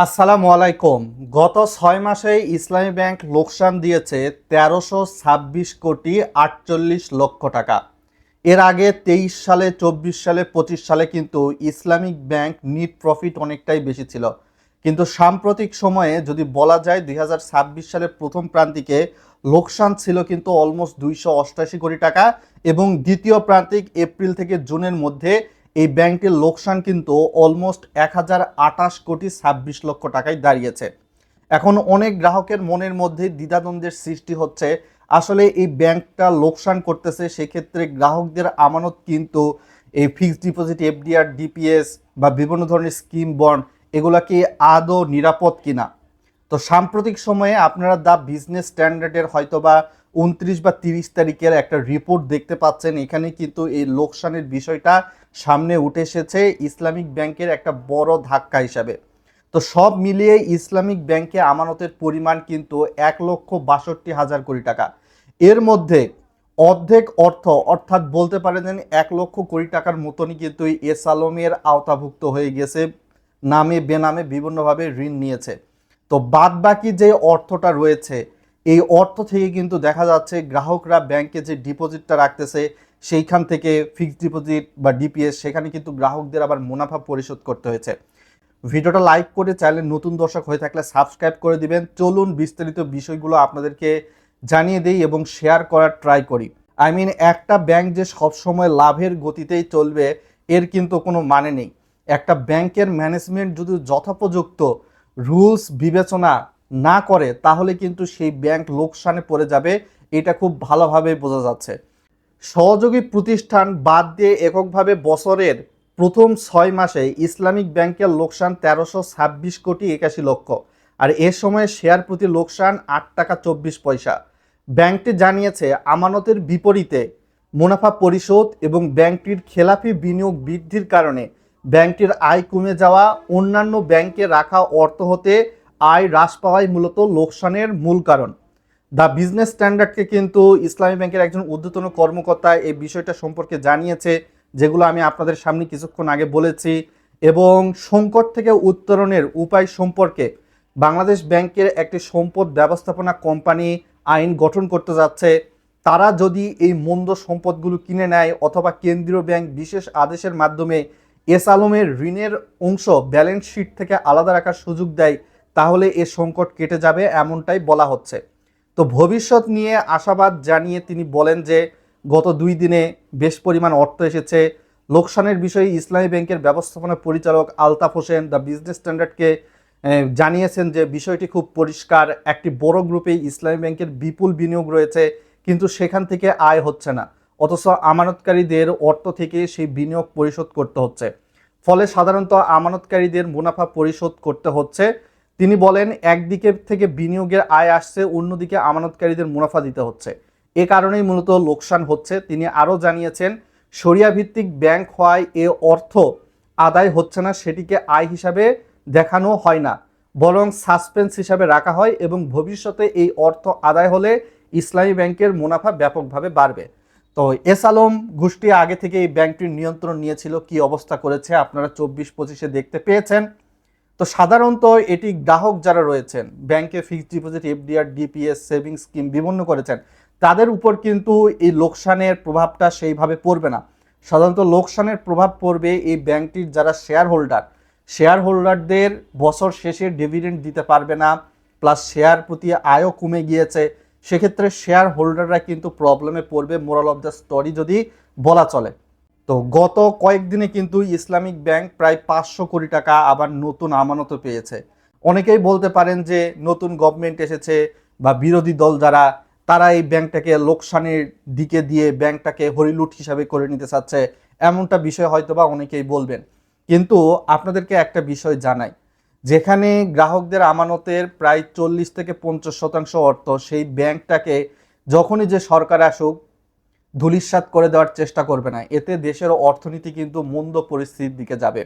আসসালামু আলাইকুম। গত ৬ মাসে ইসলামী ব্যাংক লোকসান দিয়েছে ১৩২৬,৪৮,০০,০০০ টাকা। এর আগে ২৩ সালে, ২৪ সালে, ২৫ সালে কিন্তু ইসলামিক ব্যাংক নিট প্রফিট অনেকটাই বেশি ছিল। কিন্তু সাম্প্রতিক সময়ে যদি বলা যায় ২০২৬ সালের প্রথম প্রান্তিকে লোকসান ছিল কিন্তু অলমোস্ট ২৮৮ কোটি টাকা, এবং দ্বিতীয় প্রান্তিক এপ্রিল থেকে জুনের মধ্যে এই ব্যাংকটির লোকসান কিন্তু অলমোস্ট ১,০২৮,২৬,০০,০০০ টাকায় দাঁড়িয়েছে। এখন অনেক গ্রাহকের মনের মধ্যে দ্বিধাদ্বন্দ্বের সৃষ্টি হচ্ছে, আসলে এই ব্যাংকটা লোকসান করতেছে, সেক্ষেত্রে গ্রাহকদের আমানত কিন্তু এই ফিক্সড ডিপোজিট, এফডিআর, ডিপিএস বা বিভিন্ন ধরনের স্কিম বন্ড, এগুলা কি আদৌ নিরাপদ কিনা। তো সাম্প্রতিক সময়ে আপনারা দ্য বিজনেস স্ট্যান্ডার্ডের হয়তোবা ২৯ বা ৩০ তারিখের একটা রিপোর্ট দেখতে পাচ্ছেন। এখানে কিন্তু এই লোকসানের বিষয়টা সামনে উঠে এসেছে ইসলামিক ব্যাংকের একটা বড় ধাক্কা হিসাবে। তো সব মিলিয়ে ইসলামিক ব্যাংকে আমানতের পরিমাণ কিন্তু ১,৬২,০০০ টাকা। এর মধ্যে অর্ধেক অর্থ, অর্থাৎ বলতে পারেন ১,০০,০০,০০,০০০ টাকার মতনই কিন্তু এস আলমের আওতাভুক্ত হয়ে গেছে, নামে বেনামে বিভিন্নভাবে ঋণ নিয়েছে। তো বাদ বাকি যে অর্থটা রয়েছে, এই অর্থ থেকে কিন্তু দেখা যাচ্ছে গ্রাহকরা ব্যাংকে যে ডিপোজিটটা রাখতেছে, সেইখান থেকে ফিক্সড ডিপোজিট বা ডিপিএস, সেখানে কিন্তু গ্রাহকদের আবার মুনাফা পরিশোধ করতে হয়েছে। ভিডিওটা লাইক করে, চাইলে নতুন দর্শক হয়ে থাকলে সাবস্ক্রাইব করে দিবেন। চলুন বিস্তারিত বিষয়গুলো আপনাদেরকে জানিয়ে দেই এবং শেয়ার করার ট্রাই করি। একটা ব্যাংক যে সবসময় লাভের গতিতেই চলবে এর কিন্তু কোনো মানে নেই। একটা ব্যাংকের ম্যানেজমেন্ট যদি যথোপযুক্ত রুলস বিবেচনা না করে, তাহলে কিন্তু সেই ব্যাংক লোকসানে পড়ে যাবে, এটা খুব ভালোভাবে বোঝা যাচ্ছে। সহযোগী প্রতিষ্ঠান বাদ দিয়ে এককভাবে বছরের প্রথম ৬ মাসে ইসলামিক ব্যাংকের লোকসান ১৩২৬,৮১,০০,০০০, আর এ সময় শেয়ার প্রতি লোকসান ৮ টাকা ২৪ পয়সা। ব্যাংকটি জানিয়েছে আমানতের বিপরীতে মুনাফা পরিশোধ এবং ব্যাংকটির খেলাপি বিনিয়োগ বৃদ্ধির কারণে ব্যাংকটির আয় কমে যাওয়া, অন্যান্য ব্যাংকে রাখা অর্থ হতে আয় হ্রাস পাওয়াই মূলত লোকসানের মূল কারণ। দ্য বিজনেস স্ট্যান্ডার্ডকে কিন্তু ইসলামী ব্যাংকের একজন ঊর্ধ্বতন কর্মকর্তা এই বিষয়টা সম্পর্কে জানিয়েছে, যেগুলো আমি আপনাদের সামনে কিছুক্ষণ আগে বলেছি। এবং সংকট থেকে উত্তরণের উপায় সম্পর্কে বাংলাদেশ ব্যাংকের একটি সম্পদ ব্যবস্থাপনা কোম্পানি আইন গঠন করতে যাচ্ছে। তারা যদি এই মন্দ সম্পদগুলো কিনে নেয় অথবা কেন্দ্রীয় ব্যাংক বিশেষ আদেশের মাধ্যমে এস আলমের ঋণের অংশ ব্যালেন্স শিট থেকে আলাদা রাখার সুযোগ দেয়, তাহলে এ সংকট কেটে যাবে, এমনটাই বলা হচ্ছে। তো ভবিষ্যৎ নিয়ে আশাবাদ জানিয়ে তিনি বলেন যে গত ২ দিনে বেশ পরিমাণ অর্থ এসেছে। লোকসানের বিষয়ে ইসলামী ব্যাংকের ব্যবস্থাপনা পরিচালক আলতাফ হোসেন দ্য বিজনেস স্ট্যান্ডার্ডকে জানিয়েছেন যে বিষয়টি খুব পরিষ্কার। একটি বড় গ্রুপে ইসলামী ব্যাংকের বিপুল বিনিয়োগ রয়েছে, কিন্তু সেখান থেকে আয় হচ্ছে না, অথচ আমানতকারীদের অর্থ থেকে সেই বিনিয়োগ পরিশোধ করতে হচ্ছে। ফলে সাধারণত আমানতকারীদের মুনাফা পরিশোধ করতে হচ্ছে। তিনি বলেন একদিকে থেকে বিনিয়োগের আয় আসছে, অন্যদিকে আমানতকারীদের মুনাফা দিতে হচ্ছে, এ কারণেই মূলত লোকসান হচ্ছে। তিনি আরও জানিয়েছেন শরিয়া ভিত্তিক ব্যাংক হওয়ায় এ অর্থ আদায় হচ্ছে না, সেটিকে আয় হিসাবে দেখানো হয় না, বরং সাসপেন্স হিসাবে রাখা হয়, এবং ভবিষ্যতে এই অর্থ আদায় হলে ইসলামী ব্যাংকের মুনাফা ব্যাপকভাবে বাড়বে। তো এস আলম গোষ্ঠী আগে থেকে এই ব্যাংকটির নিয়ন্ত্রণ নিয়েছিল, কি অবস্থা করেছে আপনারা ২৪-২৫-এ দেখতে পেয়েছেন। তো সাধারণত এটি গ্রাহক যারা রয়েছেন, ব্যাংকে fixed deposit, FDR, DPS, savings scheme বিভিন্ন করেছেন, তাদের উপর কিন্তু এই লোকসানের প্রভাবটা সেইভাবে পড়বে না। সাধারণত লোকসানের প্রভাব পড়বে এই ব্যাংকটির যারা শেয়ার হোল্ডারদের বছর শেষে ডিভিডেন্ড দিতে পারবে না, প্লাস শেয়ার প্রতি আয়ও কমে গিয়েছে। সেক্ষেত্রে শেয়ার হোল্ডাররা কিন্তু প্রবলেমে পড়বে, মোরাল অফ দ্য স্টোরি যদি বলা চলে। তো গত কয়েকদিনে কিন্তু ইসলামিক ব্যাংক প্রায় ৫০০ কোটি টাকা আবার নতুন আমানতও পেয়েছে। অনেকেই বলতে পারেন যে নতুন গভর্নমেন্ট এসেছে বা বিরোধী দল যারা, তারা এই ব্যাংকটাকে লোকসানের দিকে দিয়ে ব্যাংকটাকে হরিলুট হিসাবে করে নিতে চাচ্ছে, এমনটা বিষয় হয়তোবা অনেকেই বলবেন। কিন্তু আপনাদেরকে একটা বিষয় জানাই, যেখানে গ্রাহকদের আমানতের প্রায় ৪০ থেকে ৫০% অর্থ, সেই ব্যাংকটাকে যখনই যে সরকার আসুক ধূলিসাৎ করে দেওয়ার চেষ্টা করবে না, এতে দেশের অর্থনীতি কিন্তু মন্দ পরিস্থিতির দিকে যাবে।